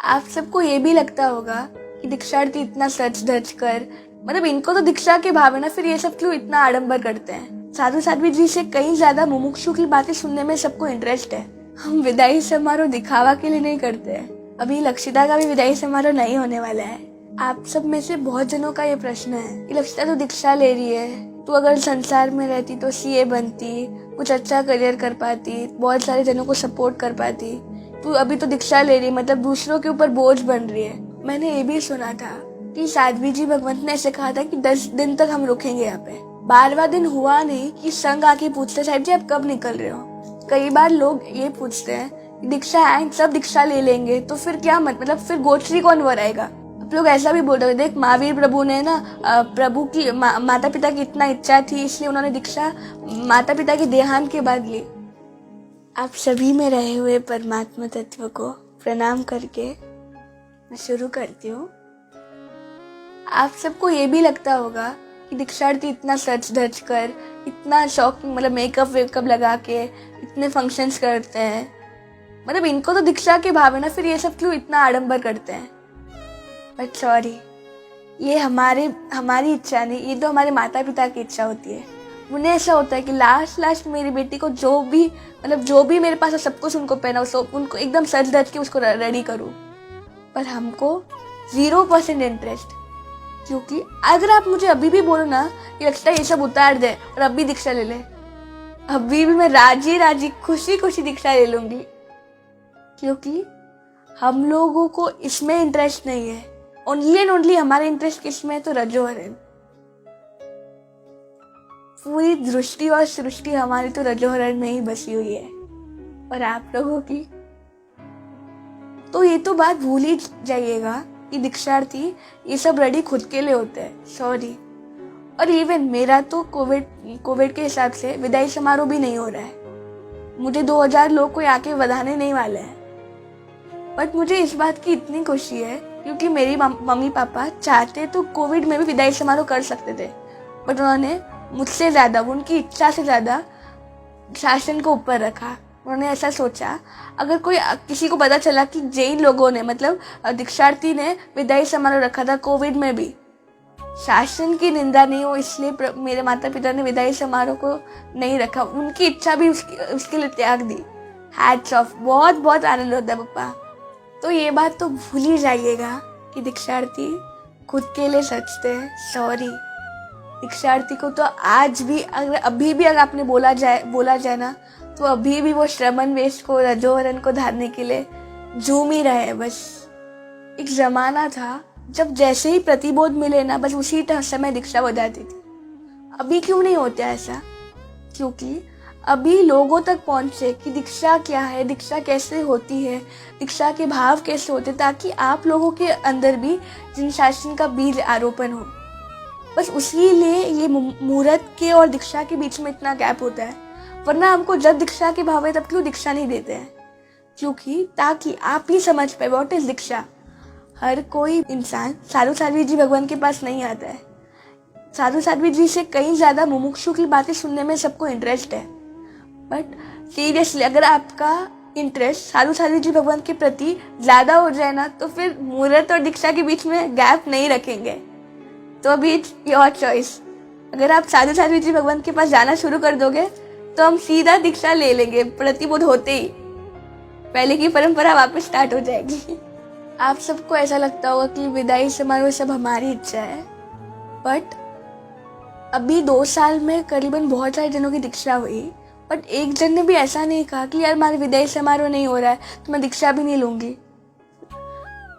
आप सबको ये भी लगता होगा कि दीक्षार्थी इतना सच धज कर, मतलब इनको तो दीक्षा के भाव है ना, फिर ये सब क्यों इतना आडंबर करते हैं। साधु साध्वी जी से कहीं ज्यादा मुमुक्षु की बातें सुनने में सबको इंटरेस्ट है। हम विदाई समारोह दिखावा के लिए नहीं करते हैं। अभी लक्षिता का भी विदाई समारोह नहीं होने वाला है। आप सब में से बहुत जनों का ये प्रश्न है कि लक्षिता तो दीक्षा ले रही है, तू अगर संसार में रहती तो सीए बनती, कुछ अच्छा करियर कर पाती, बहुत सारे जनों को सपोर्ट कर पाती। तू अभी तो दीक्षा ले रही, मतलब दूसरों के ऊपर बोझ बन रही है। मैंने ये भी सुना था कि साध्वी जी भगवंत ने ऐसे कहा था कि 10 दिन तक हम रुकेंगे यहाँ पे। 12वां दिन हुआ नहीं कि संग आके पूछते साहिब जी आप कब निकल रहे हो। कई बार लोग ये पूछते हैं दीक्षा है, सब दीक्षा ले लेंगे तो फिर क्या मतलब फिर गोत्री कौन वराएगा। आप लोग ऐसा भी बोल रहे हो, देख महावीर प्रभु ने ना प्रभु की माता पिता की इतना इच्छा थी इसलिए उन्होंने दीक्षा माता पिता के देहांत के बाद ली। आप सभी में रहे हुए परमात्मा तत्व को प्रणाम करके मैं शुरू करती हूँ। आप सबको ये भी लगता होगा कि दीक्षार्थी इतना सच धज कर, इतना शॉकिंग, मतलब मेकअप वेकअप लगा के इतने फंक्शंस करते हैं, मतलब इनको तो दीक्षा के भाव है ना, फिर ये सब क्यों इतना आडंबर करते हैं। बट सॉरी, ये हमारी इच्छा नहीं, ये तो हमारे माता पिता की इच्छा होती है। उन्हें ऐसा होता है कि लास्ट मेरी बेटी को जो भी मेरे पास है सब कुछ उनको पहनाओ, उनको एकदम सच धज के उसको रेडी करूँ। पर हमको 0% इंटरेस्ट, क्योंकि अगर आप मुझे अभी भी बोलो ना कि लगता है ये सब उतार दे और अभी दीक्षा ले ले, अभी भी मैं राजी खुशी दीक्षा ले लूंगी, क्योंकि हम लोगों को इसमें इंटरेस्ट नहीं है। ओनली एंड ओनली हमारा इंटरेस्ट किसमें है तो रजोहरण। पूरी दृष्टि और सृष्टि हमारी तो रजोहरण में ही बसी हुई है, और आप लोगों की तो ये तो बात भूल ही जाइएगा कि दीक्षार्थी ये सब रेडी खुद के लिए होते हैं। सॉरी, और इवन मेरा तो कोविड के हिसाब से विदाई समारोह भी नहीं हो रहा है। मुझे 2000 लोग कोई आके बधाने नहीं वाले हैं। बट मुझे इस बात की इतनी खुशी है क्योंकि मेरी मम्मी पापा चाहते तो कोविड में भी विदाई समारोह कर सकते थे, बट उन्होंने मुझसे ज्यादा, उनकी इच्छा से ज्यादा शासन को ऊपर रखा। उन्होंने ऐसा सोचा अगर किसी को पता चला कि जैन लोगों ने, मतलब दीक्षार्थी ने विदाई समारोह रखा था कोविड में भी, शासन की निंदा नहीं हो, इसलिए मेरे माता पिता ने विदाई समारोह को नहीं रखा। उनकी इच्छा भी उसके लिए त्याग दी। हैट्स ऑफ, बहुत बहुत आनंद होता है पप्पा। तो ये बात तो भूल ही जाइएगा कि दीक्षार्थी खुद के लिए सचते हैं। सॉरी, दीक्षार्थी को तो आज भी अभी भी अगर आपने बोला जाए ना, तो अभी भी वो श्रमण वेश को, रजोहरण को धारने के लिए झूम ही रहे हैं। बस एक जमाना था जब जैसे ही प्रतिबोध मिले ना, बस उसी समय दीक्षा हो जाती थी। अभी क्यों नहीं होता ऐसा? क्योंकि अभी लोगों तक पहुंचे कि दीक्षा क्या है, दीक्षा कैसे होती है, दीक्षा के भाव कैसे होते, ताकि आप लोगों के अंदर भी जिन शासन का बीज आरोपण हो। बस उसी लिए ये मुहूर्त के और दीक्षा के बीच में इतना गैप होता है। वरना हमको जब दीक्षा के भाव है तब क्यों दीक्षा नहीं देते हैं? क्योंकि ताकि आप ही समझ पाए व्हाट इज दीक्षा। हर कोई इंसान साधु साध्वी जी भगवान के पास नहीं आता है। साधु साध्वी जी से कहीं ज्यादा मुमुक्षु की बातें सुनने में सबको इंटरेस्ट है। बट सीरियसली अगर आपका इंटरेस्ट साधु साध्वी जी भगवान के प्रति ज्यादा हो जाए ना, तो फिर मुहूर्त और दीक्षा के बीच में गैप नहीं रखेंगे। तो अभी इट्स योर चॉइस। अगर आप साधु साध्वी जी भगवान के पास जाना शुरू कर दोगे तो हम सीधा दीक्षा ले लेंगे प्रतिबोध होते ही। पहले की परंपरा वापस स्टार्ट हो जाएगी। आप सबको ऐसा लगता होगा कि विदाई समारोह सब हमारी इच्छा है, बट अभी 2 साल में करीबन बहुत सारे जनों की दीक्षा हुई, बट एक जन ने भी ऐसा नहीं कहा कि यार हमारा विदाई समारोह नहीं हो रहा है तो मैं दीक्षा भी नहीं लूंगी।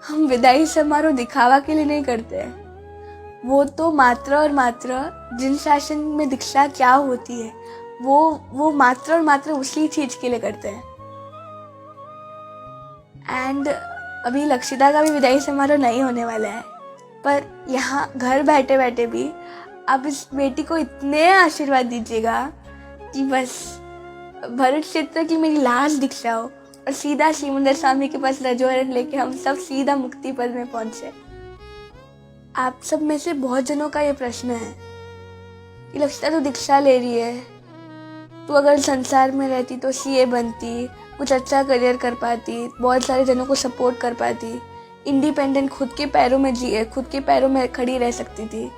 हम विदाई समारोह दिखावा के लिए नहीं करते हैं। वो तो मात्र और मात्र जिन शासन में दीक्षा क्या होती है वो मात्र और मात्र उसी चीज के लिए करते हैं। एंड अभी लक्षिता का भी विदाई समारोह नहीं होने वाला है, पर यहाँ घर बैठे बैठे भी आप इस बेटी को इतने आशीर्वाद दीजिएगा कि बस भरत क्षेत्र की मेरी लास्ट दीक्षा हो और सीधा श्रीमंदर स्वामी के पास रजोहरण लेके हम सब सीधा मुक्ति पद में पहुंचे। आप सब में से बहुत जनों का ये प्रश्न है कि लक्षिता तो दीक्षा ले रही है, तू अगर संसार में रहती तो सीए बनती, कुछ अच्छा करियर कर पाती, बहुत सारे जनों को सपोर्ट कर पाती। इंडिपेंडेंट, खुद के पैरों में जिए, खुद के पैरों में खड़ी रह सकती थी।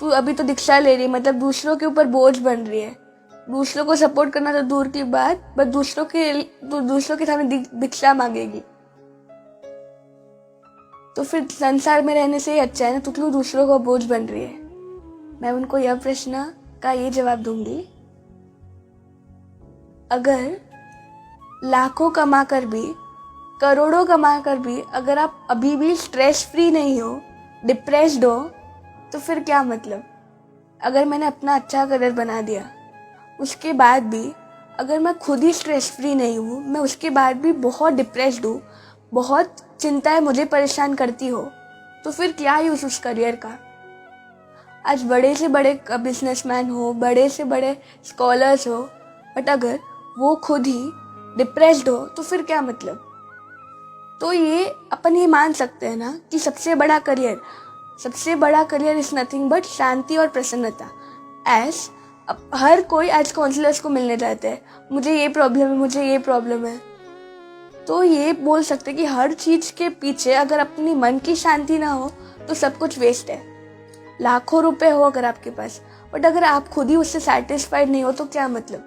तू अभी तो दीक्षा ले रही है, मतलब दूसरों के ऊपर बोझ बन रही है। दूसरों को सपोर्ट करना तो दूर की बात, बस दूसरों के सामने दीक्षा मांगेगी। तो फिर संसार में रहने से ही अच्छा है ना, तू क्यों दूसरों को बोझ बन रही है? मैं उनको यह प्रश्न का ये जवाब दूंगी, अगर लाखों कमा कर भी, करोड़ों कमा कर भी अगर आप अभी भी स्ट्रेस फ्री नहीं हो, डिप्रेस्ड हो, तो फिर क्या मतलब? अगर मैंने अपना अच्छा करियर बना दिया, उसके बाद भी अगर मैं खुद ही स्ट्रेस फ्री नहीं हूँ, मैं उसके बाद भी बहुत डिप्रेस्ड हूँ, बहुत चिंताएं मुझे परेशान करती हो, तो फिर क्या यूज उस करियर का? आज बड़े से बड़े बिजनेसमैन हो, बड़े से बड़े स्कॉलर्स हो, बट अगर वो खुद ही डिप्रेस्ड हो तो फिर क्या मतलब? तो ये अपन ये मान सकते हैं ना कि सबसे बड़ा करियर इज नथिंग बट शांति और प्रसन्नता। हर कोई आज काउंसलर्स को मिलने जाते हैं, मुझे ये प्रॉब्लम है, तो ये बोल सकते कि हर चीज के पीछे अगर अपनी मन की शांति ना हो तो सब कुछ वेस्ट है। लाखों रुपए हो अगर आपके पास, बट अगर आप खुद ही उससे सेटिस्फाइड नहीं हो तो क्या मतलब?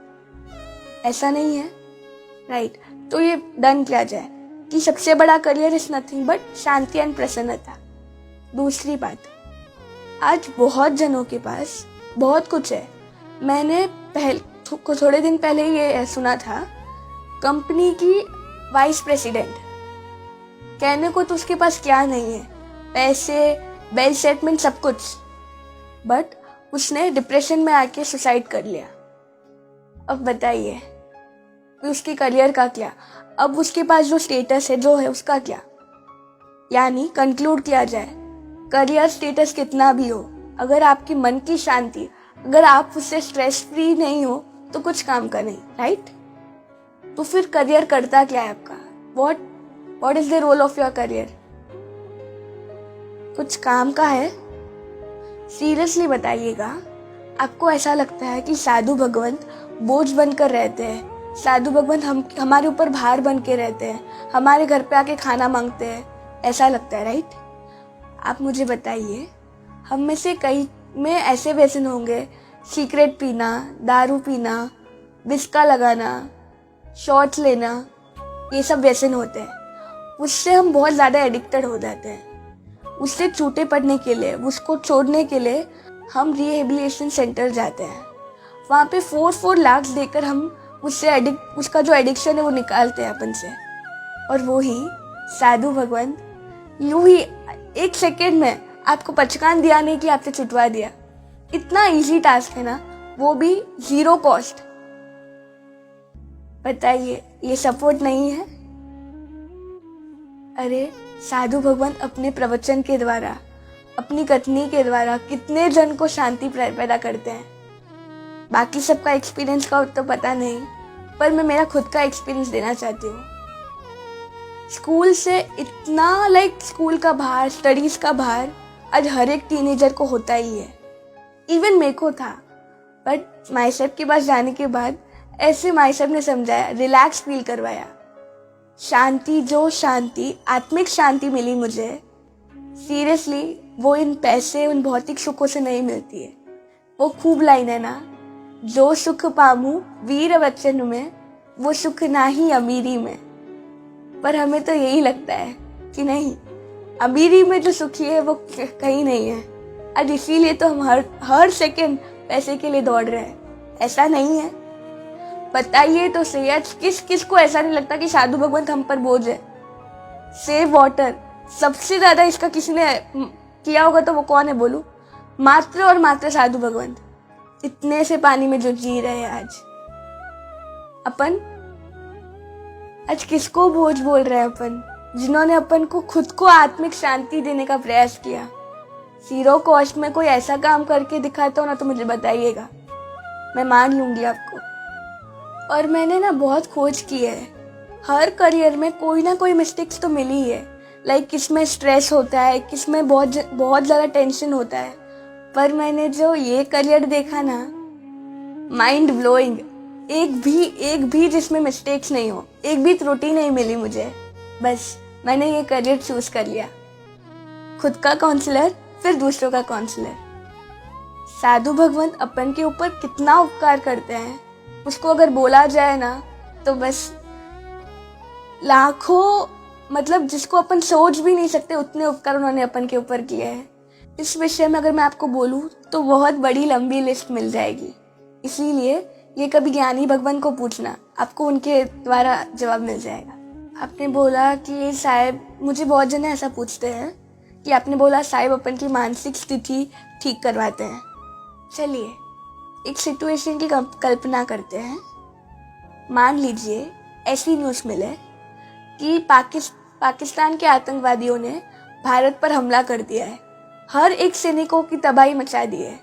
ऐसा नहीं है, राइट? तो ये डन किया जाए कि सबसे बड़ा career is nothing but Shanti and प्रसन्नता। दूसरी बात, आज बहुत जनों के पास बहुत कुछ है। मैंने थोड़े दिन पहले ये सुना था, कंपनी की वाइस प्रेसिडेंट, कहने को तो उसके पास क्या नहीं है, पैसे, वेल सेटलमेंट, सब कुछ, बट उसने डिप्रेशन में आके सुसाइड कर लिया। अब बताइए उसके करियर का क्या? अब उसके पास जो स्टेटस है, जो है, उसका क्या? यानी कंक्लूड किया जाए, करियर स्टेटस कितना भी हो, अगर आपकी मन की शांति, अगर आप उससे स्ट्रेस फ्री नहीं हो तो कुछ काम का नहीं, राइट? तो फिर करियर करता क्या है आपका? What is the role of your career? कुछ काम का है? सीरियसली बताइएगा, आपको ऐसा लगता है कि साधु भगवंत बोझ बनकर रहते हैं? साधु भगवंत हमारे ऊपर भार बन के रहते हैं, हमारे घर पे आके खाना मांगते हैं, ऐसा लगता है, राइट? आप मुझे बताइए, हम में से कई में ऐसे व्यसन होंगे, सिगरेट पीना, दारू पीना, विस्का लगाना, शॉट्स लेना, ये सब व्यसन होते हैं। उससे हम बहुत ज़्यादा एडिक्टेड हो जाते हैं। उससे छूटे पड़ने के लिए, उसको छोड़ने के लिए हम रिहेबिलिटेशन सेंटर जाते हैं। वहाँ पे 4 लाख देकर हम उसका जो एडिक्शन है वो निकालते हैं अपन से। और वो ही साधु भगवंत यूं ही 1 सेकेंड में आपको पचकान दिया नहीं कि आपसे छुटवा दिया। इतना इजी टास्क है ना, वो भी 0 कॉस्ट। बताइए, ये सपोर्ट नहीं है? अरे साधु भगवंत अपने प्रवचन के द्वारा, अपनी कथनी के द्वारा कितने जन को शांति पैदा करते हैं। बाकी सबका एक्सपीरियंस का तो पता नहीं, पर मैं मेरा खुद का एक्सपीरियंस देना चाहती हूँ। स्कूल से इतना स्कूल का भार, स्टडीज का भार आज हर एक टीनेजर को होता ही है। इवन मेरे को था, बट माइसेप के पास जाने के बाद ऐसे माइसेप ने समझाया, रिलैक्स फील करवाया। शांति, आत्मिक शांति मिली मुझे। सीरियसली, वो इन पैसे, उन भौतिक सुखों से नहीं मिलती है। वो खूब लाइन है ना, जो सुख पामू वीर वचन में, वो सुख नाही अमीरी में। पर हमें तो यही लगता है कि नहीं, अमीरी में जो सुखी है वो कहीं नहीं है। आज इसीलिए तो हम हर सेकंड पैसे के लिए दौड़ रहे हैं। ऐसा नहीं है? बताइए तो सही, आज किस को ऐसा नहीं लगता कि साधु भगवंत हम पर बोझ है? सेव वाटर, सबसे ज्यादा इसका किसी ने किया होगा तो वो कौन है बोलू? मात्र और मात्र साधु भगवंत। इतने से पानी में जो जी रहे हैं अपन आज किसको बोझ बोल रहे हैं? अपन जिन्होंने अपन को खुद को आत्मिक शांति देने का प्रयास किया। 0 कॉस्ट में कोई ऐसा काम करके दिखाता हो ना तो मुझे बताइएगा, मैं मान लूंगी आपको। और मैंने ना बहुत खोज की है, हर करियर में कोई ना कोई मिस्टेक्स तो मिली है। किसमें स्ट्रेस होता है, किसमें बहुत ज़्यादा टेंशन होता है। पर मैंने जो ये करियर देखा ना, माइंड ब्लोइंग। एक भी जिसमें मिस्टेक्स नहीं हो, एक भी त्रुटि नहीं मिली मुझे। बस मैंने ये करियर चूज कर लिया, खुद का काउंसलर फिर दूसरों का काउंसलर। साधु भगवंत अपन के ऊपर कितना उपकार करते हैं, उसको अगर बोला जाए ना तो बस लाखों, मतलब जिसको अपन सोच भी नहीं सकते उतने उपकार उन्होंने अपन के ऊपर किए हैं। इस विषय में अगर मैं आपको बोलूं तो बहुत बड़ी लंबी लिस्ट मिल जाएगी, इसीलिए ये कभी ज्ञानी भगवान को पूछना, आपको उनके द्वारा जवाब मिल जाएगा। आपने बोला कि साहिब, मुझे बहुत जने ऐसा पूछते हैं कि आपने बोला साहिब अपन की मानसिक स्थिति ठीक करवाते हैं। चलिए एक सिचुएशन की कल्पना करते हैं। मान लीजिए ऐसी न्यूज़ मिले कि पाकिस्तान के आतंकवादियों ने भारत पर हमला कर दिया है, हर एक सैनिकों की तबाही मचा दी है।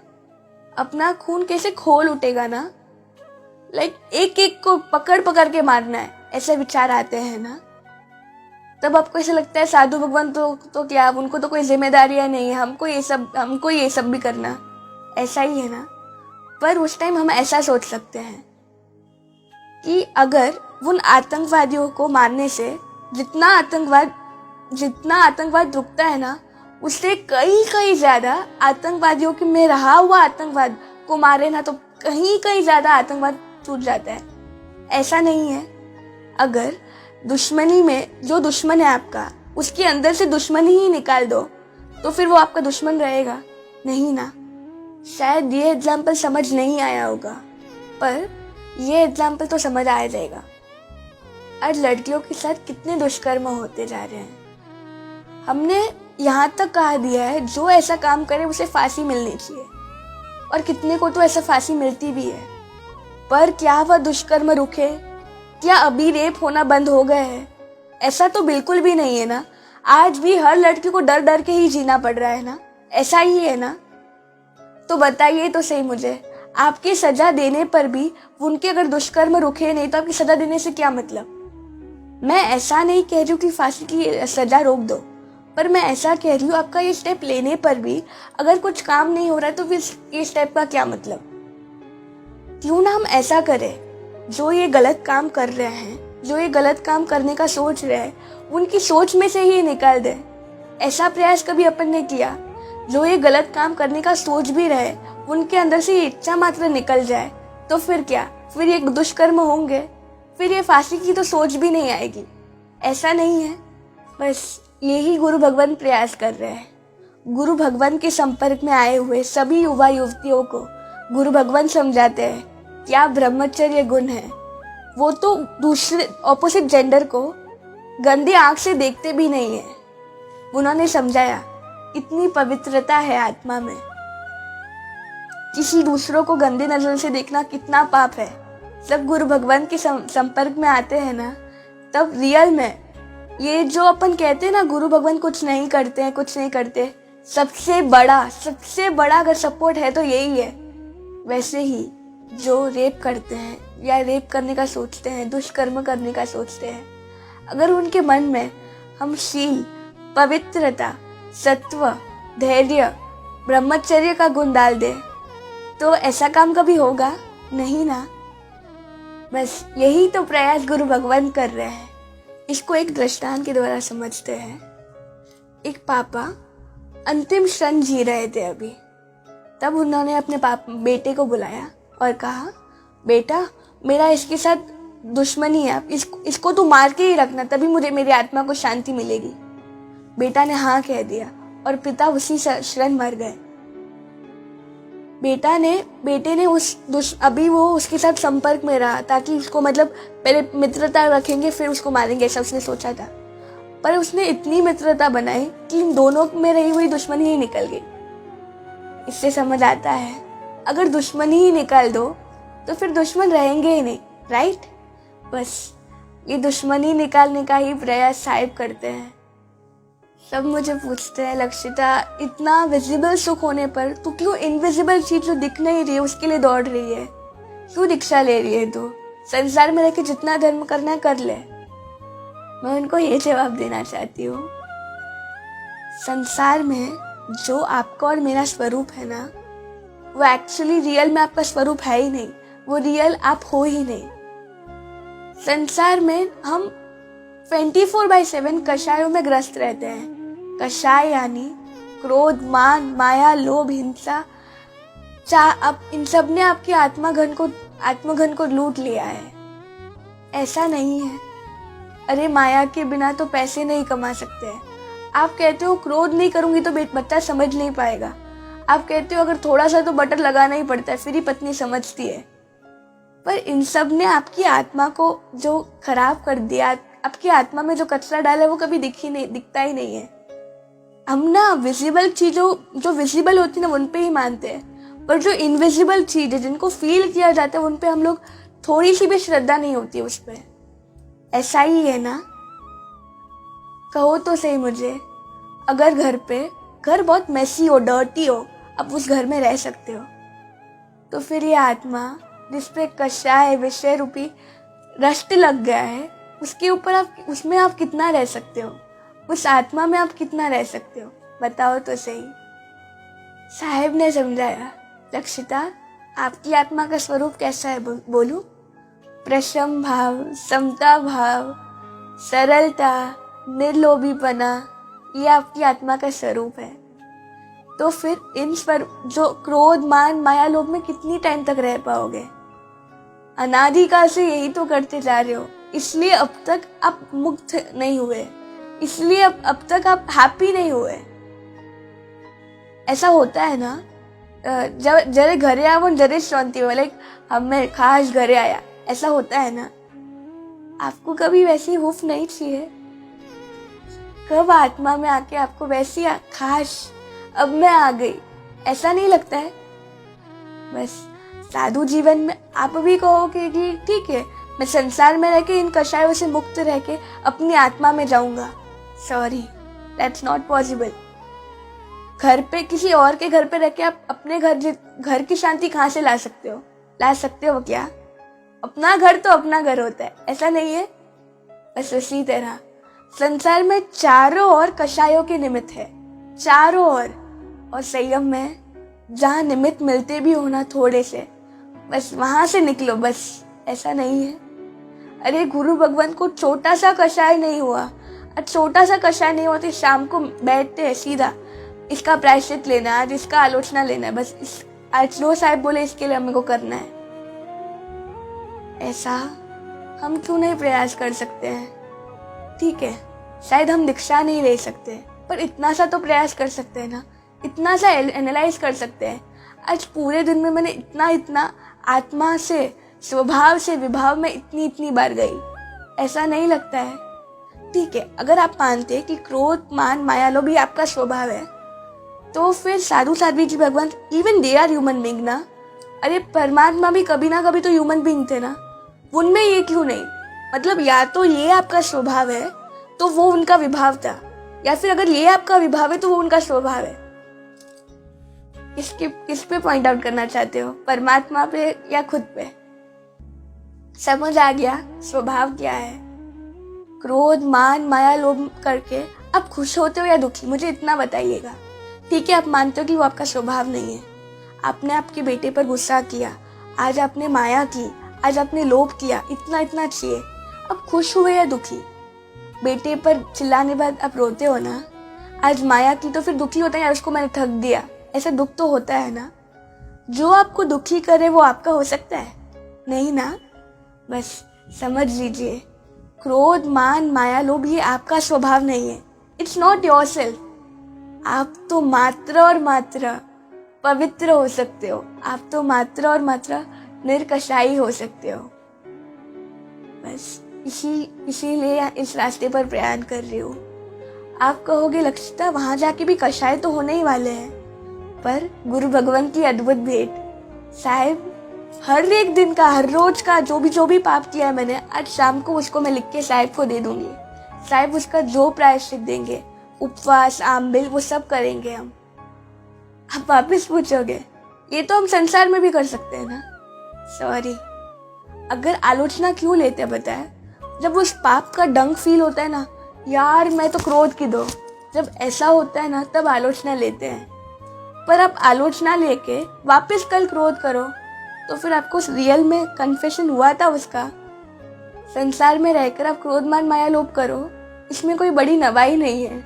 अपना खून कैसे खोल उठेगा ना, लाइक एक एक को पकड़ पकड़ के मारना है, ऐसे विचार आते हैं ना। तब आपको ऐसा लगता है साधु भगवान तो क्या, उनको तो कोई जिम्मेदारियां नहीं है, हमको ये सब भी करना, ऐसा ही है ना। पर उस टाइम हम ऐसा सोच सकते हैं कि अगर उन आतंकवादियों को मारने से जितना आतंकवाद रुकता है ना, उससे कई ज्यादा आतंकवादियों के में रहा हुआ आतंकवाद को मारे ना तो कहीं ज्यादा आतंकवाद छूट जाता है। ऐसा नहीं है, अगर दुश्मनी में जो दुश्मन है आपका, उसके अंदर से दुश्मनी ही निकाल दो तो फिर वो आपका दुश्मन रहेगा नहीं ना। शायद ये एग्जाम्पल समझ नहीं आया होगा, पर ये एग्जाम्पल तो समझ आ जाएगा। आज लड़कियों के साथ कितने दुष्कर्म होते जा रहे हैं। हमने यहाँ तक कहा दिया है जो ऐसा काम करे उसे फांसी मिलनी चाहिए, और कितने को तो ऐसा फांसी मिलती भी है। पर क्या वह दुष्कर्म रुके? क्या अभी रेप होना बंद हो गए हैं? ऐसा तो बिल्कुल भी नहीं है ना। आज भी हर लड़की को डर डर के ही जीना पड़ रहा है ना, ऐसा ही है ना। तो बताइए तो सही मुझे, आपकी सजा देने पर भी उनके अगर दुष्कर्म रुके नहीं तो आपकी सजा देने से क्या मतलब। मैं ऐसा नहीं कह रही हूँ कि फांसी की सजा रोक दो, पर मैं ऐसा कह रही हूँ आपका ये स्टेप लेने पर भी अगर कुछ काम नहीं हो रहा है तो फिर ये स्टेप का क्या मतलब। क्यों ना हम ऐसा करें, जो ये गलत काम कर रहे हैं, जो ये गलत काम करने का सोच रहे हैं, उनकी सोच में से ही निकाल दें। ऐसा प्रयास कभी अपन ने किया? जो ये गलत काम करने का सोच भी रहे, उनके अंदर से ये इच्छा मात्र निकल जाए तो फिर क्या, फिर ये दुष्कर्म होंगे, फिर ये फांसी की तो सोच भी नहीं आएगी। ऐसा नहीं है, बस यही गुरु भगवान प्रयास कर रहे हैं। गुरु भगवान के संपर्क में आए हुए सभी युवा युवतियों को गुरु भगवान समझाते हैं क्या ब्रह्मचर्य गुण है। वो तो दूसरे ऑपोजिट जेंडर को गंदी आंख से देखते भी नहीं है। उन्होंने समझाया इतनी पवित्रता है आत्मा में, किसी दूसरों को गंदी नजर से देखना कितना पाप है। जब गुरु भगवान के संपर्क में आते हैं ना, तब रियल में ये जो अपन कहते हैं ना गुरु भगवान कुछ नहीं करते, सबसे बड़ा अगर सपोर्ट है तो यही है। वैसे ही जो रेप करते हैं या रेप करने का सोचते हैं, दुष्कर्म करने का सोचते हैं, अगर उनके मन में हम शील, पवित्रता, सत्व, धैर्य, ब्रह्मचर्य का गुण डाल दे तो ऐसा काम कभी होगा नहीं ना। बस यही तो प्रयास गुरु भगवान कर रहे हैं। इसको एक दृष्टांत के द्वारा समझते हैं। एक पापा अंतिम क्षण जी रहे थे अभी, तब उन्होंने अपने बेटे को बुलाया और कहा, बेटा मेरा इसके साथ दुश्मनी है, आप इसको तू मार के ही रखना, तभी मुझे मेरी आत्मा को शांति मिलेगी। बेटा ने हाँ कह दिया और पिता उसी क्षण मर गए। बेटे ने अभी वो उसके साथ संपर्क में रहा ताकि उसको, मतलब पहले मित्रता रखेंगे फिर उसको मारेंगे, ऐसा उसने सोचा था। पर उसने इतनी मित्रता बनाई कि इन दोनों में रही हुई दुश्मनी ही निकल गई। इससे समझ आता है अगर दुश्मनी ही निकाल दो तो फिर दुश्मन रहेंगे ही नहीं, राइट। बस ये दुश्मनी निकालने का ही प्रयास साहिब करते हैं। सब मुझे पूछते हैं, लक्षिता इतना विजिबल सुख होने पर तू क्यों इनविजिबल चीज जो दिख नहीं रही है उसके लिए दौड़ रही है, क्यों दीक्षा ले रही है तू, संसार में रहकर जितना धर्म करना है कर ले। मैं उनको ये जवाब देना चाहती हूँ, संसार में जो आपका और मेरा स्वरूप है ना, वो एक्चुअली रियल में आपका स्वरूप है ही नहीं, वो रियल आप हो ही नहीं। संसार में हम 24/7 कषायों में ग्रस्त रहते हैं। कषाय यानी क्रोध, मान, माया, लोभ, हिंसा, अब इन सब ने आपकी आत्मघन को लूट लिया है। ऐसा नहीं है। अरे माया के बिना तो पैसे नहीं कमा सकते हैं। आप कहते हो क्रोध नहीं करूंगी तो बच्चा समझ नहीं पाएगा। आप कहते हो अगर थोड़ा सा तो बटर लगाना ही पड़ता है, फिर ही पत्नी समझती है। पर इन सब ने आपकी आत्मा को जो खराब कर दिया, आपकी आत्मा में जो कचरा डाला है वो कभी दिखता ही नहीं है। हम ना विजिबल चीजों जो विजिबल होती है ना उन पे ही मानते हैं, पर जो इनविजिबल चीज है जिनको फील किया जाता है उन पे हम लोग थोड़ी सी भी श्रद्धा नहीं होती है उस पे। ऐसा ही है ना? कहो तो सही मुझे, अगर घर बहुत मेसी हो, डर्टी हो, आप उस घर में रह सकते हो, तो फिर ये आत्मा जिसपे कषाय विषय रूपी रष्ट लग गया है, उसमें आप कितना रह सकते हो? उस आत्मा में आप कितना रह सकते हो? बताओ तो सही। साहेब ने समझाया, लक्षिता, आपकी आत्मा का स्वरूप कैसा है बोलूं? प्रशम भाव, समता भाव, सरलता, निर्लोभीपना, ये आपकी आत्मा का स्वरूप है। तो फिर इन पर जो क्रोध, मान, माया, लोभ में कितनी टाइम तक रह पाओगे? अनादिकाल से यही तो करते जा रहे हो, इसलिए अब तक आप मुक्त नहीं हुए, इसलिए अब तक आप हैप्पी नहीं हुए। ऐसा होता है ना, जरे घरे आओ जरे शांति हो, लाइक हमें खास घरे आया, ऐसा होता है ना? आपको कभी वैसी हुफ नहीं चाहिए? कब आत्मा में आके आपको वैसी खास अब मैं आ गई, ऐसा नहीं लगता है? बस साधु जीवन में आप भी कहोगे कि ठीक है, मैं संसार में रह के इन कषायों से मुक्त रह के अपनी आत्मा में जाऊंगा। Sorry, that's not possible. घर पे किसी और के घर पे रह के आप अपने घर की शांति कहाँ से ला सकते हो? ला सकते हो क्या? अपना घर तो अपना घर होता है, ऐसा नहीं है? बस उसी तरह संसार में चारों ओर कषायों के निमित्त है, चारों ओर। और संयम में जहाँ निमित्त मिलते भी हो ना थोड़े से, बस वहां से निकलो, बस। ऐसा नहीं है? अरे गुरु भगवान को छोटा सा कषाय नहीं हुआ, छोटा सा कषाय नहीं होते, शाम को बैठते हैं सीधा, इसका प्रायश्चित लेना, आज इसका आलोचना लेना है, बस आज लो साहब बोले इसके लिए हमें को करना है। ऐसा हम क्यों नहीं प्रयास कर सकते हैं? ठीक है, शायद हम दीक्षा नहीं ले सकते, पर इतना सा तो प्रयास कर सकते हैं ना, इतना सा एनालाइज कर सकते हैं। आज पूरे दिन में मैंने इतना आत्मा से, स्वभाव से, विभाव में इतनी बार गई, ऐसा नहीं लगता है? ठीक है, अगर आप मानते हैं कि क्रोध, मान, माया, लोभ भी आपका स्वभाव है, तो फिर साधु साध्वी जी भगवान, even they are human being ना। अरे परमात्मा भी कभी ना कभी तो ह्यूमन बीइंग थे ना, उनमें ये क्यों नहीं? मतलब या तो ये आपका स्वभाव है तो वो उनका विभाव था, या फिर अगर ये आपका विभाव है तो वो उनका स्वभाव है। किस पे पॉइंट आउट करना चाहते हो? परमात्मा पे या खुद पे? समझ आ गया स्वभाव क्या है? क्रोध, मान, माया, लोभ करके आप खुश होते हो या दुखी? मुझे इतना बताइएगा। ठीक है, आप मानते हो कि वो आपका स्वभाव नहीं है, आपने आपके बेटे पर गुस्सा किया, आज आपने माया की, आज आपने लोभ किया, इतना चाहिए, अब खुश हुए या दुखी? बेटे पर चिल्लाने बाद आप रोते हो ना, आज माया की तो फिर दुखी होता है यार, उसको मैंने ठग दिया, ऐसा दुख तो होता है ना? जो आपको दुखी करे वो आपका हो सकता है? नहीं ना? बस समझ लीजिए, क्रोध, मान, माया, लोभ ये आपका स्वभाव नहीं है। It's not yourself. आप तो मात्र और मात्र पवित्र हो सकते हो, आप तो मात्र और मात्र निर्कषायी हो सकते हो। बस इसीलिए इस रास्ते पर प्रयाण कर रही हूँ। आप कहोगे लक्षिता, वहां जाके भी कषाय तो होने ही वाले हैं, पर गुरु भगवान की अद्भुत भेंट। साहिब, हर एक दिन का, हर रोज का जो भी पाप किया है मैंने, आज शाम को उसको मैं लिख के साहिब को दे दूंगी। साहिब उसका जो प्रायश्चित देंगे, उपवास, आमबिल, वो सब करेंगे हम। आप वापस पूछोगे, ये तो हम संसार में भी कर सकते हैं ना? सॉरी, अगर आलोचना क्यों लेते हैं पता है? जब उस पाप का डंक फील होता है ना, यार मैं तो क्रोध की दो, जब ऐसा होता है ना तब आलोचना लेते हैं। पर आप आलोचना लेके वापस कल क्रोध करो तो फिर आपको रियल में कन्फेशन हुआ था उसका? संसार में रहकर आप क्रोध मान माया लोभ करो, इसमें कोई बड़ी नवाई नहीं है।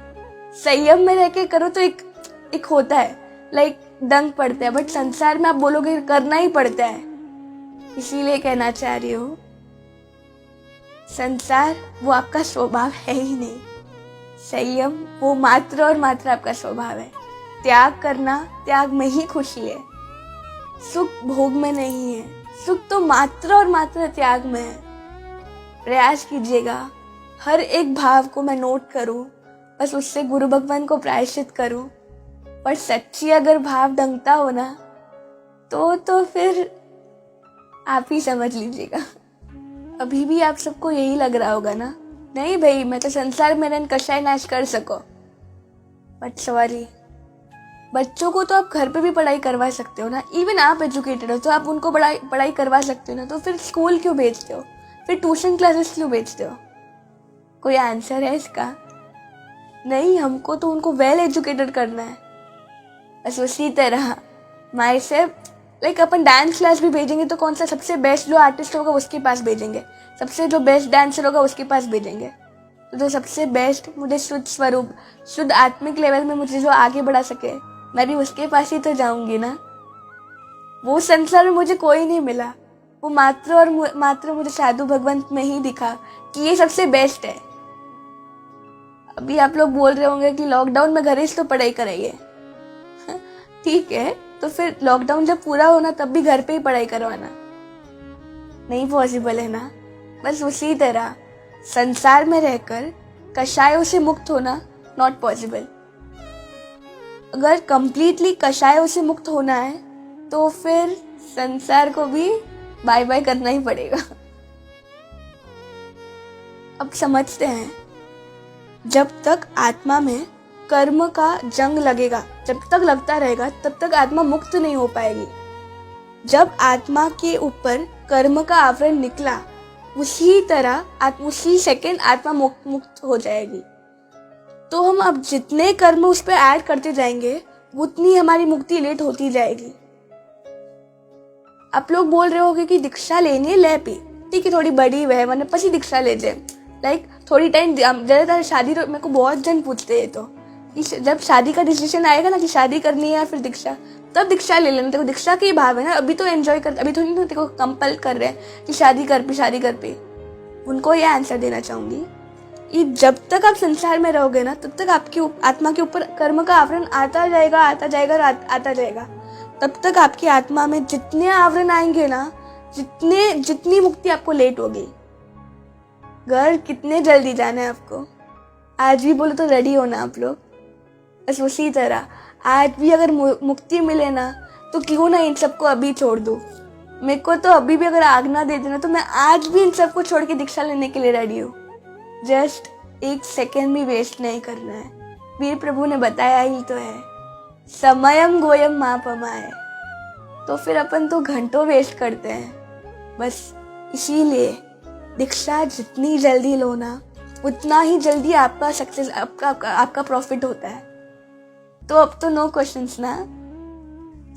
संयम में रह के करो तो एक होता है, लाइक दंग पड़ता है, बट संसार में आप बोलोगे करना ही पड़ता है। इसीलिए कहना चाह रही हूँ, संसार वो आपका स्वभाव है ही नहीं। संयम वो मात्र और मात्र आपका स्वभाव है। त्याग करना, त्याग में ही खुशी है। सुख भोग में नहीं है, सुख तो मात्र और मात्र त्याग में है। प्रयास कीजिएगा हर एक भाव को मैं नोट करूं, बस उससे गुरु भगवान को प्रायश्चित करूं। पर सच्ची अगर भाव दंगता हो ना, तो फिर आप ही समझ लीजिएगा। अभी भी आप सबको यही लग रहा होगा ना, नहीं भाई मैं तो संसार में रहकर कशाय नाश कर सको। बट सॉरी, बच्चों को तो आप घर पे भी पढ़ाई करवा सकते हो ना। इवन आप एजुकेटेड हो तो आप उनको पढ़ाई करवा सकते हो ना। तो फिर स्कूल क्यों भेजते हो, फिर ट्यूशन क्लासेस क्यों भेजते हो? कोई आंसर है इसका? नहीं, हमको तो उनको वेल एजुकेटेड करना है। बस उसी तरह माई से लाइक अपन डांस क्लास भी भेजेंगे तो कौन सा सबसे बेस्ट जो आर्टिस्ट होगा उसके पास भेजेंगे, सबसे जो बेस्ट डांसर होगा उसके पास भेजेंगे। तो जो सबसे बेस्ट मुझे शुद्ध स्वरूप, शुद्ध आत्मिक लेवल में मुझे जो आगे बढ़ा सके, मैं भी उसके पास ही तो जाऊंगी ना। वो संसार में मुझे कोई नहीं मिला, वो मात्र और मात्र मुझे साधु भगवंत में ही दिखा कि ये सबसे बेस्ट है। अभी आप लोग बोल रहे होंगे कि लॉकडाउन में घर ही तो पढ़ाई कराइए। ठीक है, तो फिर लॉकडाउन जब पूरा होना तब भी घर पे ही पढ़ाई करवाना नहीं पॉसिबल है ना। बस उसी तरह संसार में रहकर कषायों से मुक्त होना नॉट पॉसिबल। अगर कंप्लीटली कषायों से मुक्त होना है तो फिर संसार को भी बाय बाय करना ही पड़ेगा। अब समझते हैं, जब तक आत्मा में कर्म का जंग लगेगा, जब तक लगता रहेगा तब तक आत्मा मुक्त नहीं हो पाएगी। जब आत्मा के ऊपर कर्म का आवरण निकला, उसी तरह उसी सेकंड आत्मा मुक्त हो जाएगी। तो हम अब जितने कर्म उस पर ऐड करते जाएंगे उतनी हमारी मुक्ति लेट होती जाएगी। आप लोग बोल रहे होगे कि दीक्षा लेनी है, ले पी, ठीक है थोड़ी बड़ी है मैंने पसी दीक्षा ले जाए, लाइक थोड़ी टाइम। ज्यादातर शादी मेरे को बहुत जन पूछते हैं, तो जब शादी का डिसीजन आएगा ना कि शादी करनी है या फिर दीक्षा, तब दीक्षा ले लेना। देखो दीक्षा की भाव है ना, अभी तो एंजॉय कर, अभी थोड़ी ना देखो कंपल कर रहे हैं कि शादी कर पे। उनको ये आंसर देना चाहूंगी कि जब तक आप संसार में रहोगे ना, तब तक आपकी आत्मा के ऊपर कर्म का आवरण आता जाएगा। तब तक आपकी आत्मा में जितने आवरण आएंगे ना, जितनी मुक्ति आपको लेट होगी। घर कितने जल्दी जाना है आपको, आज भी बोलो तो रेडी होना आप लोग। बस उसी तरह आज भी अगर मुक्ति मिले ना, तो क्यों ना इन सबको अभी छोड़ दूं। मेरे को तो अभी भी अगर आज्ञा दे देना तो मैं आज भी इन सबको छोड़ के दीक्षा लेने के लिए रेडी हूँ। जस्ट एक सेकेंड भी वेस्ट नहीं करना है। वीर प्रभु ने बताया ही तो है, समयम गोयम मापमाय। तो फिर अपन तो घंटों वेस्ट करते हैं। बस इसीलिए दीक्षा जितनी जल्दी लो ना, उतना ही जल्दी आपका सक्सेस, आपका प्रॉफिट होता है। तो अब तो नो क्वेश्चंस ना।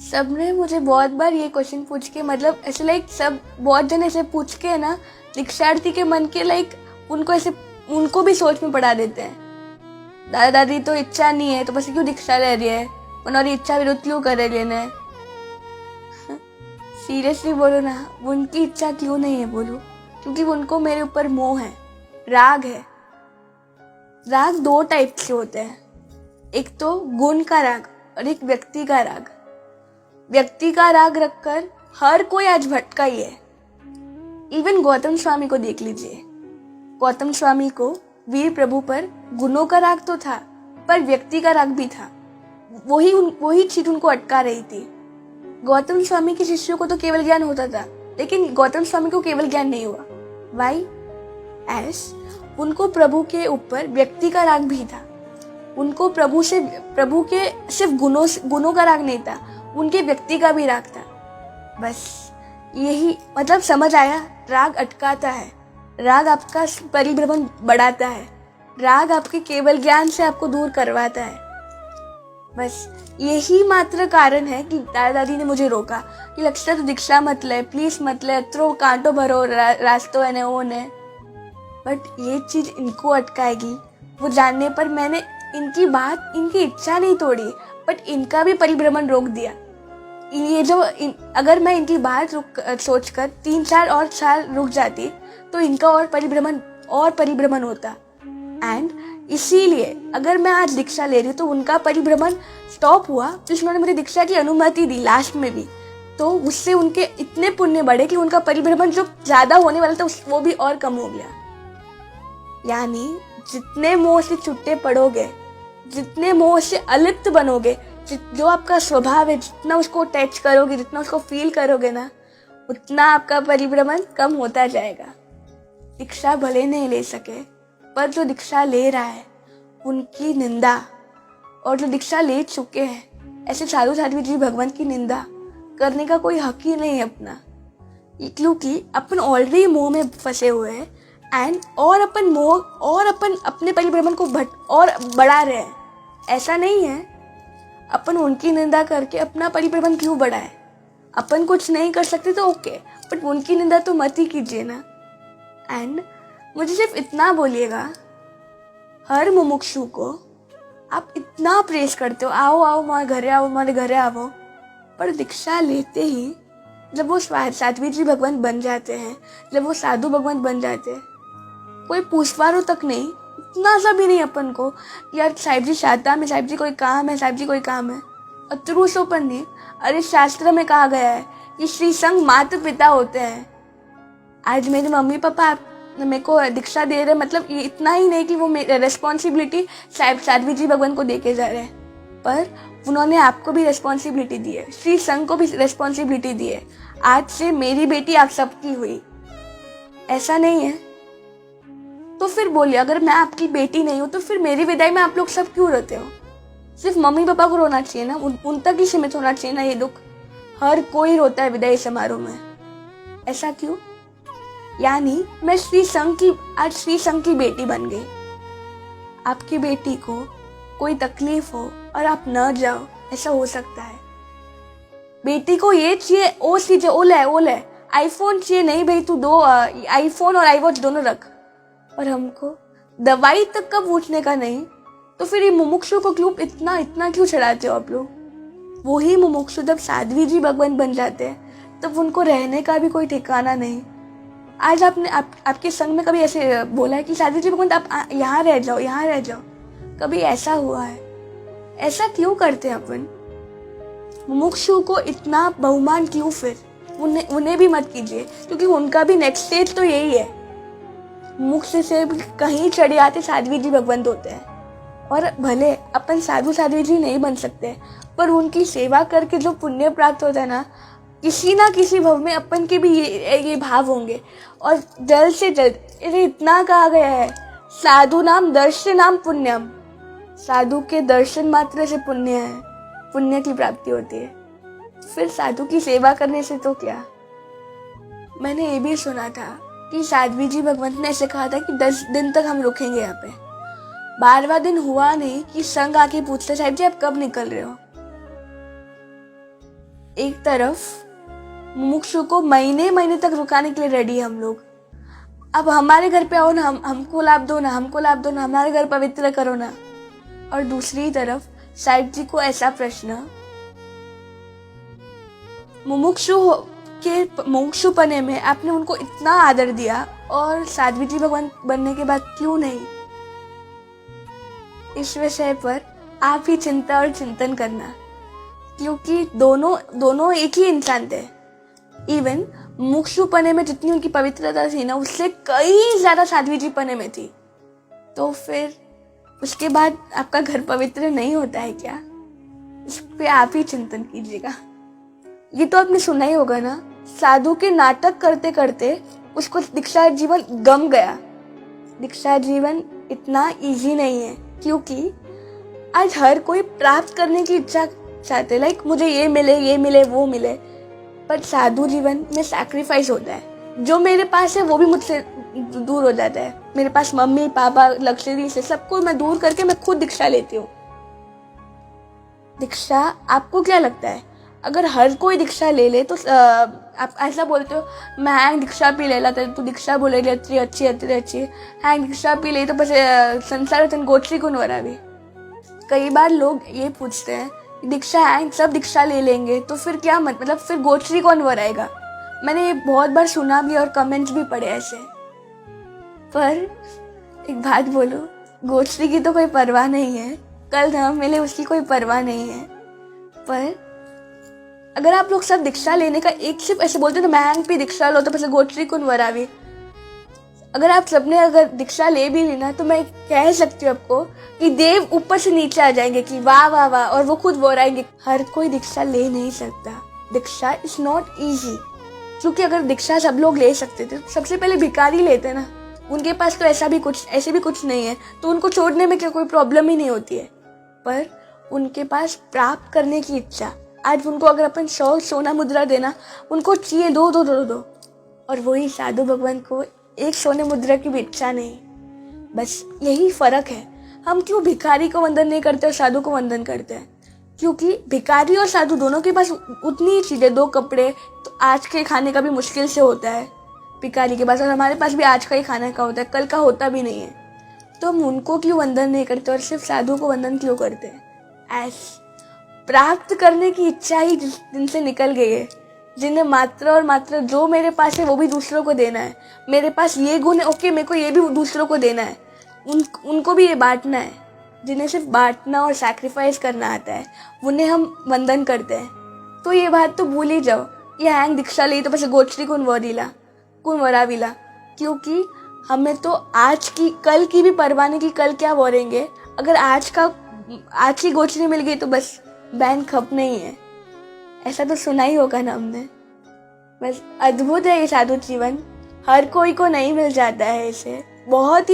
सबने मुझे बहुत बार ये क्वेश्चन पूछ के, मतलब ऐसे लाइक सब बहुत जन ऐसे पूछ के ना दीक्षार्थी के मन के लाइक उनको भी सोच में पड़ा देते हैं। दादा दादी तो इच्छा नहीं है तो बस क्यों दीक्षा ले रही है, उन्होंने इच्छा विरुद्ध क्यों करे लेना है। सीरियसली बोलो ना, उनकी इच्छा क्यों नहीं है बोलो, क्योंकि उनको मेरे ऊपर मोह है, राग है। राग दो टाइप के होते हैं, एक तो गुण का राग और एक व्यक्ति का राग। व्यक्ति का राग रखकर हर कोई आज भटका ही है। इवन गौतम स्वामी को देख लीजिए, गौतम स्वामी को वीर प्रभु पर गुणों का राग तो था, पर व्यक्ति का राग भी था। वही चीज उनको अटका रही थी। गौतम स्वामी के शिष्यों को तो केवल ज्ञान होता था, लेकिन गौतम स्वामी को केवल ज्ञान नहीं हुआ। वाई? एस उनको प्रभु के ऊपर व्यक्ति का राग भी था। उनको प्रभु के सिर्फ गुणों का राग नहीं था, उनके व्यक्ति का भी राग था। बस यही मतलब समझ आया, राग अटकाता है, राग आपका परिभ्रमण बढ़ाता है, राग आपके केवल ज्ञान से आपको दूर करवाता है। बस यही मात्र कारण है कि दादा दादी ने मुझे रोका कि लक्ष्य तो दीक्षा मत ले, प्लीज मत ले, अत्रो कांटो भरो रास्तो है वो ने। बट ये चीज़ इनको अटकाएगी वो जानने पर मैंने इनकी बात, इनकी इच्छा नहीं तोड़ी, बट इनका भी परिभ्रमण रोक दिया। ये जो अगर मैं इनकी बात सोचकर 3-4 और साल रुक जाती तो इनका और परिभ्रमण होता। एंड इसीलिए अगर मैं आज दीक्षा ले रही हूँ तो उनका परिभ्रमण स्टॉप हुआ तो उन्होंने मुझे दीक्षा की अनुमति दी लास्ट में भी, तो उससे उनके इतने पुण्य बढ़े कि उनका परिभ्रमण जो ज़्यादा होने वाला था वो भी और कम हो गया। यानी जितने मोह से छुट्टे पड़ोगे, जितने मोह से अलिप्त बनोगे, जो आपका स्वभाव है, जितना उसको टच करोगे, जितना उसको फील करोगे ना, उतना आपका परिभ्रमण कम होता जाएगा। दीक्षा भले नहीं ले सके, पर जो दीक्षा ले रहा है उनकी निंदा, और जो दीक्षा ले चुके हैं ऐसे साधु साध्वी जी भगवान की निंदा करने का कोई हक ही नहीं है अपना, क्योंकि अपन ऑलरेडी मोह में फंसे हुए हैं एंड और अपन अपने परिभ्रमण को और बढ़ा रहे हैं। ऐसा नहीं है, अपन उनकी निंदा करके अपना परिभ्रमण क्यों बढ़ाए? अपन कुछ नहीं कर सकते तो ओके, बट उनकी निंदा तो मत ही कीजिए ना। एंड मुझे सिर्फ इतना बोलिएगा, हर मुमुक्षु को आप इतना प्रेस करते हो, आओ हमारे घरे आओ, पर दीक्षा लेते ही जब वो साध्वी जी भगवान बन जाते हैं, जब वो साधु भगवान बन जाते हैं, कोई पूछवारों तक नहीं, इतना सा भी नहीं अपन को यार साहिब जी शाता में, साहिब जी कोई काम है, अतरूसोपन नहीं। अरे शास्त्र में कहा गया है कि श्री संघ माता पिता होते हैं। आज मेरे मम्मी पापा मेरे को दीक्षा दे रहे, मतलब ये इतना ही नहीं कि वो रेस्पॉन्सिबिलिटी साध्वी जी भगवान को दे के जा रहे हैं, पर उन्होंने आपको भी रेस्पॉन्सिबिलिटी दी है, श्री संघ को भी रेस्पॉन्सिबिलिटी दी है। आज से मेरी बेटी आप सबकी हुई, ऐसा नहीं है? तो फिर बोलिए, अगर मैं आपकी बेटी नहीं हूं तो फिर मेरी विदाई में आप लोग सब क्यों रोते हो? सिर्फ मम्मी पापा को रोना चाहिए ना, उन तक ही सीमित होना चाहिए ना ये दुख? हर कोई रोता है विदाई समारोह में, ऐसा क्यों? यानी मैं आज श्री संघ की बेटी बन गई। आपकी बेटी को कोई तकलीफ हो और आप न जाओ, ऐसा हो सकता है? बेटी को ये चाहिए, ओ चीज़े ओले आईफोन चाहिए, नहीं भाई तू दो आईफोन और आईवॉच दोनों रख, और हमको दवाई तक का पूछने का नहीं। तो फिर ये मुमुक्षु को क्यों इतना क्यों चढ़ाते हो आप लोग? वही मुमुक्षु जब साध्वी जी भगवान बन जाते हैं तब उनको रहने का भी कोई ठिकाना नहीं। आज आपने आपके संग में कभी ऐसे बोला है कि साध्वी जी भगवान आप यहाँ रह जाओ? कभी ऐसा हुआ है? ऐसा क्यों करते हैं अपन? मुमुक्षु को इतना बहुमान क्यों? फिर उन्हें भी मत कीजिए, क्योंकि उनका भी नेक्स्ट स्टेज तो यही है। मुक्ष से कहीं चढ़े आते साध्वी जी भगवंत होते हैं, और भले अपन साध्वी जी नहीं बन सकते, पर उनकी सेवा करके जो पुण्य प्राप्त होता है ना किसी भव में अपन के भी ये भाव होंगे। और जल्द से जल्द इतना कहा गया है, साधु नाम दर्शनाम पुण्यम, साधु के दर्शन मात्र से पुण्य की प्राप्ति होती है। फिर साधु की सेवा करने से तो क्या? मैंने ये भी सुना था कि साध्वी जी भगवंत ने ऐसे कहा था कि 10 दिन तक हम रुकेंगे यहाँ पे। 12वां दिन हुआ नहीं कि संघ आके पूछते, साहिब जी आप कब निकल रहे हो? एक तरफ मुमुक्षु को महीने तक रुकाने के लिए रेडी है हम लोग। अब हमारे घर पे आओ ना, हमको लाभ दो ना, हमारे घर पवित्र करो ना। और दूसरी तरफ साहिब जी को ऐसा प्रश्न, मुमुक्षुपने में आपने उनको इतना आदर दिया और साध्वी जी भगवान बनने के बाद क्यों नहीं? इस विषय पर आप ही चिंता और चिंतन करना, क्योंकि दोनों एक ही इंसान थे। इवन मुमुक्षुपने में जितनी उनकी पवित्रता थी ना, उससे कई ज्यादा साध्वी जी पने में थी। तो फिर उसके बाद आपका घर पवित्र नहीं होता है क्या? इस पे आप ही चिंतन कीजिएगा। ये तो आपने सुना ही होगा ना, साधु के नाटक करते करते उसको दीक्षा जीवन गम गया। दीक्षा जीवन इतना इजी नहीं है, क्योंकि आज हर कोई प्राप्त करने की इच्छा चाहते, लाइक मुझे ये मिले वो मिले, पर साधु जीवन में सैक्रिफाइस होता है। जो मेरे पास है वो भी मुझसे दूर हो जाता है। मेरे पास मम्मी पापा लग्जरी से सबको मैं दूर करके मैं खुद दीक्षा लेती हूँ। दीक्षा आपको क्या लगता है, अगर हर कोई दीक्षा ले ले तो आप ऐसा बोलते हो मैं हैंग दीक्षा पी लेला तू दीक्षा बोलेली अच्छी हैंग दीक्षा पी ले तो પછી संसार तन गोचरी कौन वरावी। कई बार लोग ये पूछते हैं दीक्षा हैंग सब दीक्षा ले लेंगे तो फिर क्या मतलब फिर गोचरी कौन वराएगा। मैंने ये बहुत बार सुना भी और कमेंट्स भी पढ़े ऐसे। पर एक बात बोलो, गोचरी की तो कोई परवाह नहीं है, कल धाम मिले उसकी कोई परवाह नहीं है। पर अगर आप लोग सब दीक्षा लेने का एक सिर्फ ऐसे बोलते हो तो मैं भी दीक्षा लो तो फिर गोचरी कौन वरावी। अगर आप सबने अगर दीक्षा ले भी लेना तो मैं कह सकती हूँ आपको कि देव ऊपर से नीचे आ जाएंगे कि वाह वाह वाह और वो खुद बोराएंगे। हर कोई दीक्षा ले नहीं सकता, दीक्षा इज नॉट इजी। क्योंकि अगर दीक्षा सब लोग ले सकते थे सबसे पहले भिखारी लेते ना, उनके पास तो ऐसे भी कुछ नहीं है तो उनको छोड़ने में क्या कोई प्रॉब्लम ही नहीं होती है। पर उनके पास प्राप्त करने की इच्छा, आज उनको अगर अपन 100 सोना मुद्रा देना उनको चाहिए दो दो दो दो, और वही साधु भगवान को एक सोने मुद्रा की भी इच्छा नहीं। बस यही फर्क है, हम क्यों भिखारी को वंदन नहीं करते और साधु को वंदन करते हैं। क्योंकि भिखारी और साधु दोनों के पास उतनी ही चीजें, 2 कपड़े तो आज के खाने का भी मुश्किल से होता है भिखारी के पास, और हमारे पास भी आज का ही खाने का होता है, कल का होता भी नहीं है। तो हम उनको क्यों वंदन नहीं करते और सिर्फ साधु को वंदन क्यों करते हैं। प्राप्त करने की इच्छा ही जिनसे निकल गई है, जिन्हें मात्र और मात्र जो मेरे पास है वो भी दूसरों को देना है, मेरे पास ये गुण है ओके मेरे को ये भी दूसरों को देना है, उनको भी ये बांटना है। जिन्हें सिर्फ बांटना और सैक्रिफाइस करना आता है उन्हें हम वंदन करते हैं। तो ये बात तो भूल ही जाओ, ये हैंग दीक्षा ली तो बस गोचरी कौन वराविला। क्योंकि हमें तो आज की कल की भी परवाह नहीं कि कल क्या वरेंगे। अगर आज की गोचरी मिल गई तो बस बैन खप नहीं है, ऐसा तो सुना ही होगा ना हमने। बस अद्भुत है ये साधु जीवन, हर कोई को नहीं मिल जाता है इसे। बहुत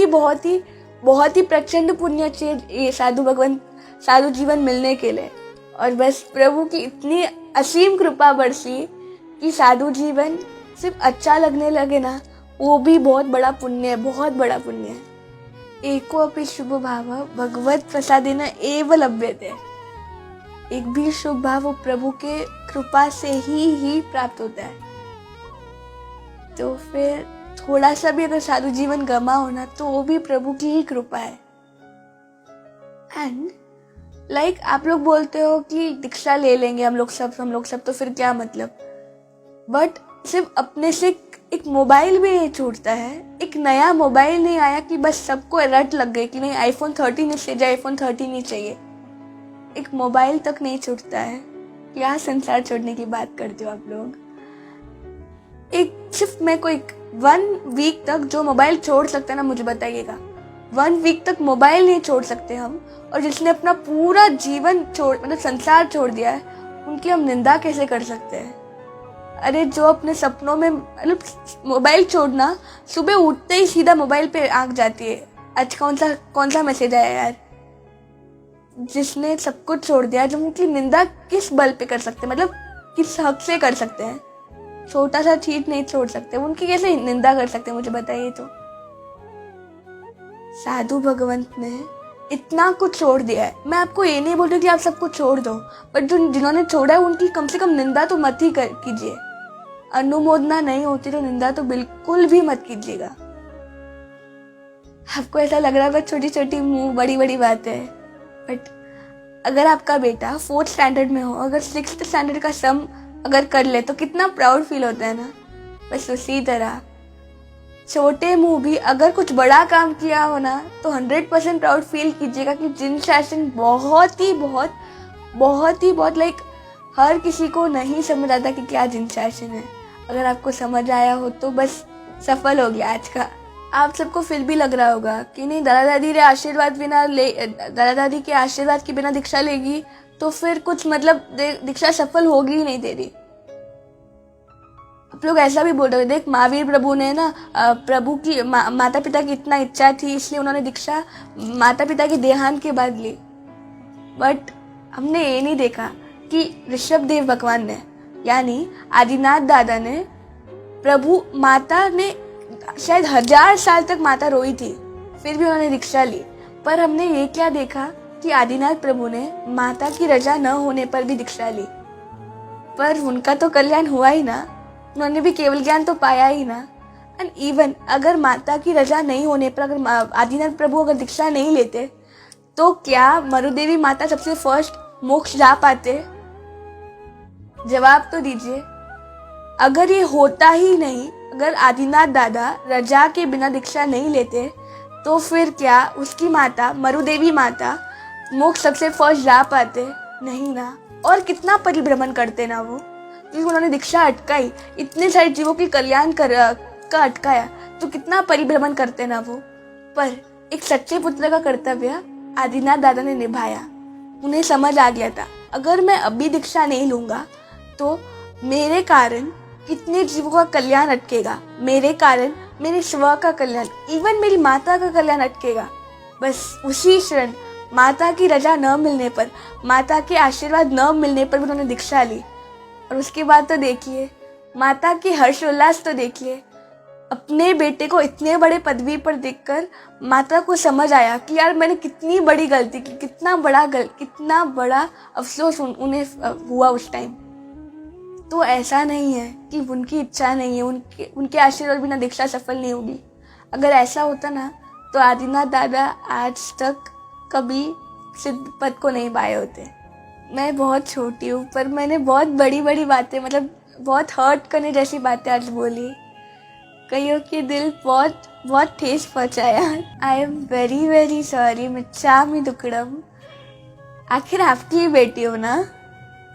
ही प्रचंड पुण्य चाहिए ये साधु जीवन मिलने के लिए। और बस प्रभु की इतनी असीम कृपा बरसी कि साधु जीवन सिर्फ अच्छा लगने लगे ना, वो भी बहुत बड़ा पुण्य है, बहुत बड़ा पुण्य है। एको अपि शुभ भाव भगवत प्रसादेन एव लभ्यते। एक भी शुभ भाव वो प्रभु के कृपा से ही प्राप्त होता है। तो फिर थोड़ा सा भी अगर साधु जीवन गमा होना तो वो भी प्रभु की ही कृपा है। एंड लाइक आप लोग बोलते हो कि दीक्षा ले लेंगे हम लोग सब तो फिर क्या मतलब। बट सिर्फ अपने से एक मोबाइल भी नहीं छूटता है, एक नया मोबाइल नहीं आया कि बस सबको रट लग गई कि नहीं iPhone 13 चाहिए, iPhone 13 ही चाहिए। एक मोबाइल तक नहीं छूटता है, क्या संसार छोड़ने की बात करते हो आप लोग। एक सिर्फ मैं कोई 1 वीक तक जो मोबाइल छोड़ सकता है ना, मुझे बताइएगा 1 वीक तक मोबाइल नहीं छोड़ सकते हम। और जिसने अपना पूरा जीवन मतलब संसार छोड़ दिया है, उनकी हम निंदा कैसे कर सकते हैं। अरे जो अपने सपनों में मतलब मोबाइल छोड़ना, सुबह उठते ही सीधा मोबाइल पे आंख जाती है, आज कौन सा मैसेज आया यार। जिसने सब कुछ छोड़ दिया, जो उनकी निंदा किस बल पे कर सकते हैं, मतलब किस हक से कर सकते हैं। छोटा सा चीज नहीं छोड़ सकते, उनकी कैसे निंदा कर सकते हैं, मुझे बताइए। तो साधु भगवंत ने इतना कुछ छोड़ दिया है। मैं आपको ये नहीं बोल रही कि आप सब कुछ छोड़ दो, बट जिन्होंने छोड़ा है उनकी कम से कम निंदा तो मत ही कीजिए। अनुमोदना नहीं होती तो निंदा तो बिल्कुल भी मत कीजिएगा। आपको ऐसा लग रहा है छोटी छोटी मुंह बड़ी बड़ी बात है, बट अगर आपका बेटा 4th स्टैंडर्ड में हो, अगर 6th स्टैंडर्ड का सम अगर कर ले तो कितना प्राउड फील होता है ना। बस उसी तरह छोटे मुंह भी अगर कुछ बड़ा काम किया हो ना तो 100% प्राउड फील कीजिएगा कि जिन शासन बहुत लाइक हर किसी को नहीं समझ आता कि क्या जिन शासन है। अगर आपको समझ आया हो तो बस सफल हो गया आज का। आप सबको फिर भी लग रहा होगा कि नहीं दादा दादी के आशीर्वाद के बिना दीक्षा लेगी तो फिर कुछ मतलब दीक्षा सफल होगी ही नहीं तेरी। आप लोग ऐसा भी बोल रहे हो, देख महावीर प्रभु ने ना प्रभु की माता पिता की इतना इच्छा थी इसलिए उन्होंने दीक्षा माता पिता के देहांत के बाद ली। बट हमने ये नहीं देखा कि ऋषभ देव भगवान ने यानी आदिनाथ दादा ने प्रभु माता ने शायद 1000 साल तक माता रोई थी फिर भी उन्होंने दीक्षा ली। पर हमने ये क्या देखा कि आदिनाथ प्रभु ने माता की रजा न होने पर भी दीक्षा ली। पर उनका तो कल्याण हुआ ही ना, उन्होंने भी केवल ज्ञान तो पाया ही ना। एंड इवन अगर माता की रजा नहीं होने पर, अगर आदिनाथ प्रभु अगर दीक्षा नहीं लेते, तो क्या मरुदेवी माता सबसे फर्स्ट मोक्ष जा पाते? जवाब तो दीजिए। अगर ये होता ही नहीं, अगर आदिनाथ दादा रजा के बिना दीक्षा नहीं लेते, तो फिर क्या उसकी माता मरुदेवी माता मोक्ष सबसे फर्स्ट जा पाते? नहीं ना। और कितना परिभ्रमण करते ना वो, क्योंकि उन्होंने दीक्षा अटकाई, इतने सारे जीवों की कल्याण का अटकाया, तो कितना परिभ्रमण करते ना वो। पर एक सच्चे पुत्र का कर्तव्य आदिनाथ दादा ने निभाया। उन्हें समझ आ गया था, अगर मैं अभी दीक्षा नहीं लूंगा तो मेरे कारण कितने जीवों का कल्याण अटकेगा, मेरे कारण मेरे स्व का कल्याण, इवन मेरी माता का कल्याण अटकेगा। बस उसी क्षण माता की रजा न मिलने पर, माता के आशीर्वाद न मिलने पर उन्होंने दीक्षा ली। और उसके बाद तो देखिए, माता की हर्षोल्लास तो देखिए। अपने बेटे को इतने बड़े पदवी पर देखकर माता को समझ आया कि यार मैंने कितनी बड़ी गलती की, कितना बड़ा अफसोस उन्हें हुआ उस टाइम। तो ऐसा नहीं है कि उनकी इच्छा नहीं है, उनके आशीर्वाद बिना दीक्षा सफल नहीं होगी। अगर ऐसा होता ना, तो आदिनाथ दादा आज तक कभी सिद्ध पद को नहीं पाए होते। मैं बहुत छोटी हूँ, पर मैंने बहुत बड़ी बड़ी बातें, मतलब बहुत हर्ट करने जैसी बातें आज बोली, कईयों के दिल बहुत ठेस पहुँचाया। I am very very sorry, मिच्छामि दुक्कड़म। आखिर आपकी ही बेटी हो ना,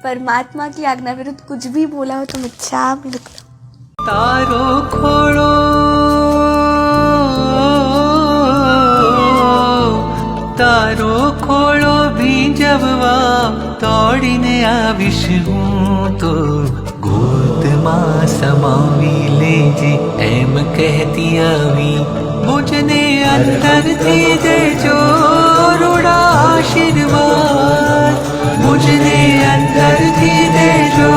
परमात्मा की आज्ञा विरुद्ध कुछ भी बोला हो तो मिच्छामि दुक्कड़म। तारो खोलो भींजवा तोड़ीने आविश हूँ तो गोद मां समावी लेजे एम कहती आवी मुझने अंदर थी दे जो रूड़ा आशीर्वाद, मुझने अंदर थी दे जो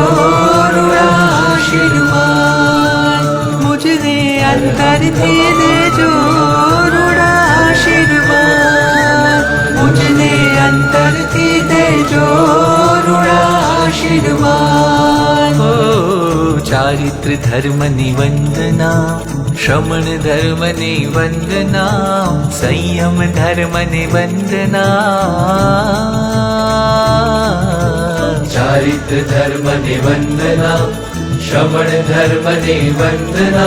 रूड़ा आशीर्वाद, मुझने अंदर थी दे जो रूड़ा आशीर्वाद, मुझने अंतर थी दे जो रूड़ा आशीर्वाद। ओ चारित्र धर्म निवंदना, श्रमण धर्म निवंदना, संयम धर्म निवंदना, चारित्र धर्म निवंदना, श्रमण धर्म निवंदना,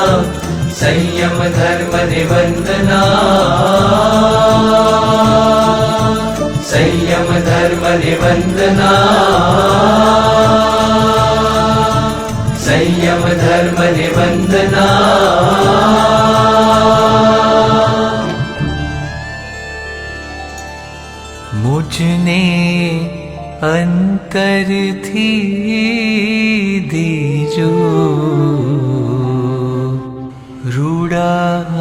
संयम धर्म निवंदना, संयम धर्म निवंदना, संयम धर्म निवंदना। मुझने अंतर थी दीजो रूड़ा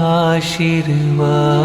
आशीर्वाद।